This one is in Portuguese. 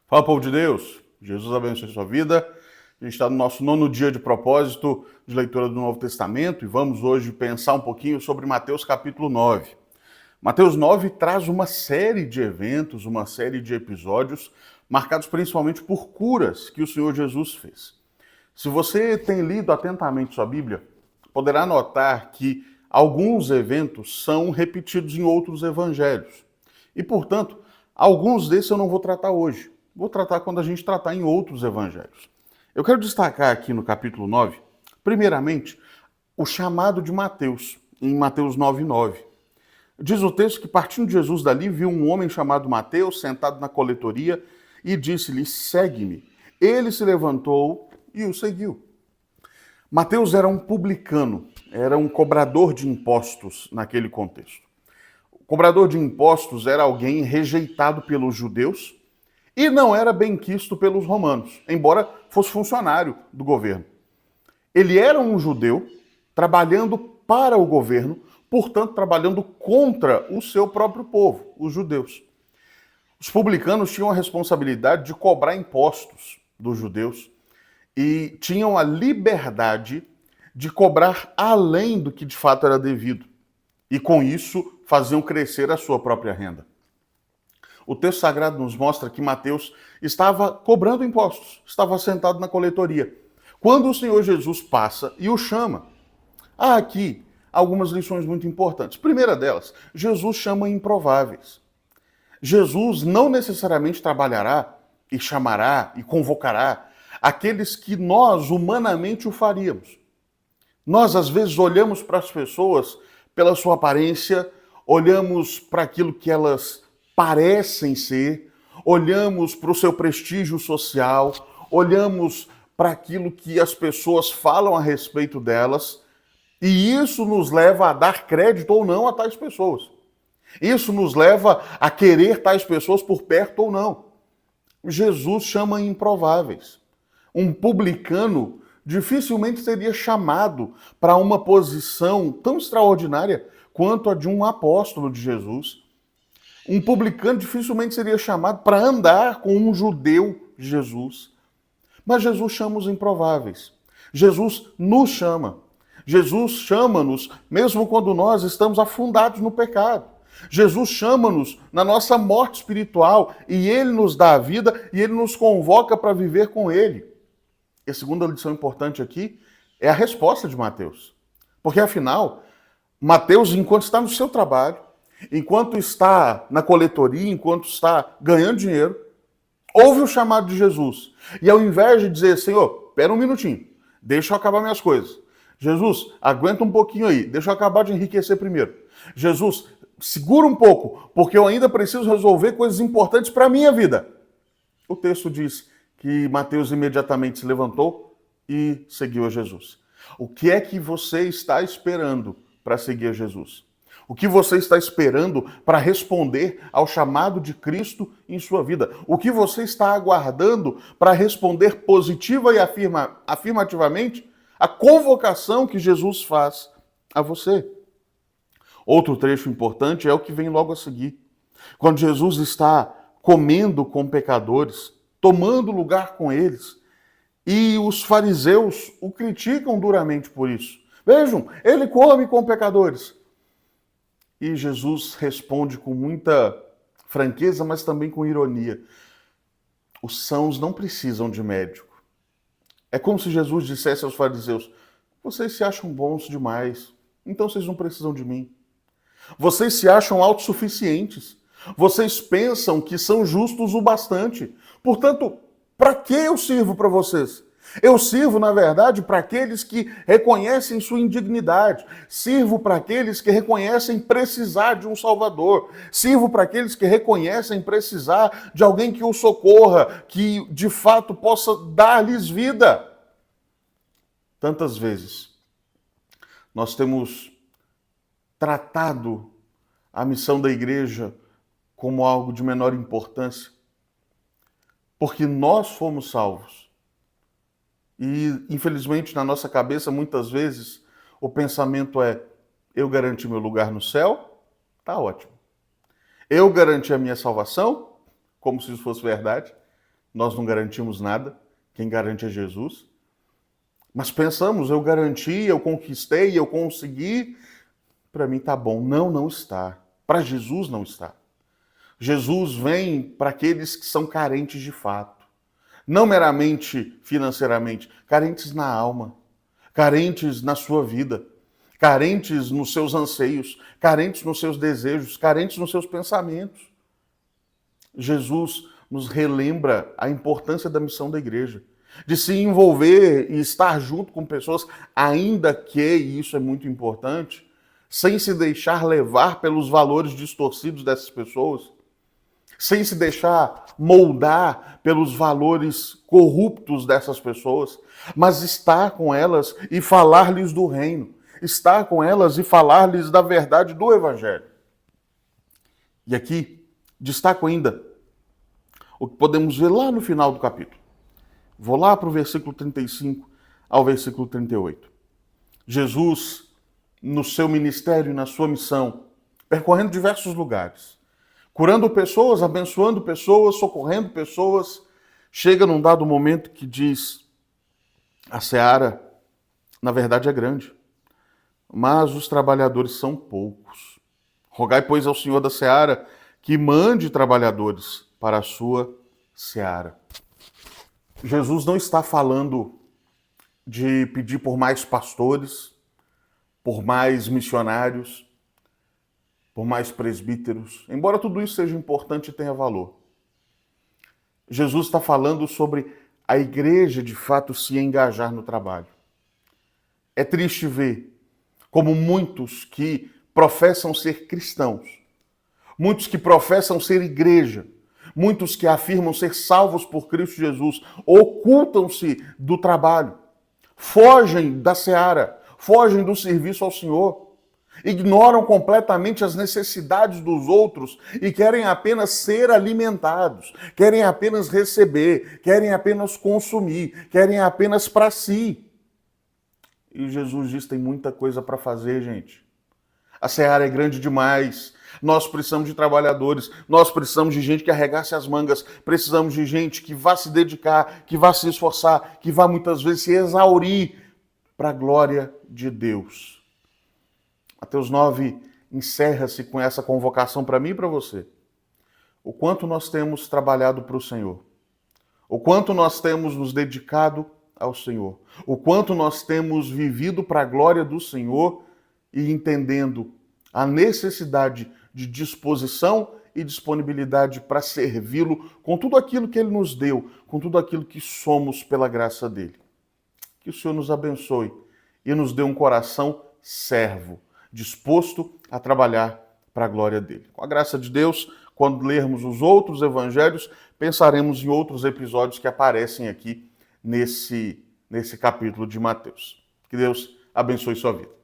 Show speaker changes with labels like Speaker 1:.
Speaker 1: Fala, povo de Deus. Jesus abençoe sua vida. A gente está no nosso 9º dia de propósito de leitura do Novo Testamento e vamos hoje pensar um pouquinho sobre Mateus capítulo 9. Mateus 9 traz uma série de eventos, uma série de episódios marcados principalmente por curas que o Senhor Jesus fez. Se você tem lido atentamente sua Bíblia, poderá notar que alguns eventos são repetidos em outros evangelhos. E, portanto, alguns desses eu não vou tratar hoje. Vou tratar quando a gente tratar em outros evangelhos. Eu quero destacar aqui no capítulo 9, primeiramente, o chamado de Mateus, em Mateus 9:9. Diz o texto que, partindo de Jesus dali, viu um homem chamado Mateus sentado na coletoria e disse-lhe: segue-me. Ele se levantou e o seguiu. Mateus era um publicano, era um cobrador de impostos naquele contexto. O cobrador de impostos era alguém rejeitado pelos judeus e não era bem quisto pelos romanos, embora fosse funcionário do governo. Ele era um judeu trabalhando para o governo, portanto, trabalhando contra o seu próprio povo, os judeus. Os publicanos tinham a responsabilidade de cobrar impostos dos judeus e tinham a liberdade de cobrar além do que de fato era devido. E com isso faziam crescer a sua própria renda. O texto sagrado nos mostra que Mateus estava cobrando impostos, estava sentado na coletoria, quando o Senhor Jesus passa e o chama. Há aqui algumas lições muito importantes. Primeira delas, Jesus chama improváveis. Jesus não necessariamente trabalhará e chamará e convocará aqueles que nós humanamente o faríamos. Nós, às vezes, olhamos para as pessoas pela sua aparência, olhamos para aquilo que elas parecem ser, olhamos para o seu prestígio social, olhamos para aquilo que as pessoas falam a respeito delas, e isso nos leva a dar crédito ou não a tais pessoas. Isso nos leva a querer tais pessoas por perto ou não. Jesus chama improváveis. Um publicano dificilmente seria chamado para uma posição tão extraordinária quanto a de um apóstolo de Jesus. Um publicano dificilmente seria chamado para andar com um judeu de Jesus. Mas Jesus chama os improváveis. Jesus nos chama. Jesus chama-nos mesmo quando nós estamos afundados no pecado. Jesus chama-nos na nossa morte espiritual e Ele nos dá a vida e Ele nos convoca para viver com Ele. E a segunda lição importante aqui é a resposta de Mateus. Porque afinal, Mateus, enquanto está no seu trabalho, enquanto está na coletoria, enquanto está ganhando dinheiro, ouve o chamado de Jesus. E ao invés de dizer, Senhor, espera um minutinho, deixa eu acabar minhas coisas. Jesus, aguenta um pouquinho aí, deixa eu acabar de enriquecer primeiro. Jesus, segura um pouco, porque eu ainda preciso resolver coisas importantes para a minha vida. O texto diz que Mateus imediatamente se levantou e seguiu a Jesus. O que é que você está esperando para seguir a Jesus? O que você está esperando para responder ao chamado de Cristo em sua vida? O que você está aguardando para responder positiva e afirmativamente a convocação que Jesus faz a você? Outro trecho importante é o que vem logo a seguir. Quando Jesus está comendo com pecadores, tomando lugar com eles, e os fariseus o criticam duramente por isso. Vejam, ele come com pecadores. E Jesus responde com muita franqueza, mas também com ironia. Os sãos não precisam de médico. É como se Jesus dissesse aos fariseus: vocês se acham bons demais, então vocês não precisam de mim. Vocês se acham autossuficientes. Vocês pensam que são justos o bastante. Portanto, para que eu sirvo para vocês? Eu sirvo, na verdade, para aqueles que reconhecem sua indignidade. Sirvo para aqueles que reconhecem precisar de um Salvador. Sirvo para aqueles que reconhecem precisar de alguém que os socorra, que de fato possa dar-lhes vida. Tantas vezes nós temos tratado a missão da igreja como algo de menor importância, porque nós fomos salvos. E, infelizmente, na nossa cabeça, muitas vezes, o pensamento é: eu garanti meu lugar no céu, tá ótimo. Eu garanti a minha salvação, como se isso fosse verdade, nós não garantimos nada, quem garante é Jesus. Mas pensamos, eu garanti, eu conquistei, eu consegui, para mim tá bom. Não, não está. Para Jesus não está. Jesus vem para aqueles que são carentes de fato. Não meramente financeiramente, carentes na alma, carentes na sua vida, carentes nos seus anseios, carentes nos seus desejos, carentes nos seus pensamentos. Jesus nos relembra a importância da missão da igreja, de se envolver e estar junto com pessoas, ainda que, e isso é muito importante, sem se deixar levar pelos valores distorcidos dessas pessoas, sem se deixar moldar pelos valores corruptos dessas pessoas, mas estar com elas e falar-lhes do reino, estar com elas e falar-lhes da verdade do Evangelho. E aqui, destaco ainda o que podemos ver lá no final do capítulo. Vou lá para o versículo 35 ao versículo 38. Jesus, no seu ministério, na sua missão, percorrendo diversos lugares, curando pessoas, abençoando pessoas, socorrendo pessoas, chega num dado momento que diz: a seara, na verdade, é grande, mas os trabalhadores são poucos. Rogai, pois, ao Senhor da seara que mande trabalhadores para a sua seara. Jesus não está falando de pedir por mais pastores, por mais missionários, por mais presbíteros, embora tudo isso seja importante e tenha valor. Jesus está falando sobre a igreja, de fato, se engajar no trabalho. É triste ver como muitos que professam ser cristãos, muitos que professam ser igreja, muitos que afirmam ser salvos por Cristo Jesus, ocultam-se do trabalho, fogem da seara, fogem do serviço ao Senhor, ignoram completamente as necessidades dos outros e querem apenas ser alimentados, querem apenas receber, querem apenas consumir, querem apenas para si. E Jesus diz: tem muita coisa para fazer, gente. A seara é grande demais. Nós precisamos de trabalhadores, nós precisamos de gente que arregace as mangas, precisamos de gente que vá se dedicar, que vá se esforçar, que vá muitas vezes se exaurir para a glória de Deus. Mateus 9 encerra-se com essa convocação para mim e para você. O quanto nós temos trabalhado para o Senhor, o quanto nós temos nos dedicado ao Senhor, o quanto nós temos vivido para a glória do Senhor e entendendo a necessidade de disposição e disponibilidade para servi-lo com tudo aquilo que Ele nos deu, com tudo aquilo que somos pela graça dEle. Que o Senhor nos abençoe e nos dê um coração servo, disposto a trabalhar para a glória dEle. Com a graça de Deus, quando lermos os outros evangelhos, pensaremos em outros episódios que aparecem aqui nesse capítulo de Mateus. Que Deus abençoe sua vida.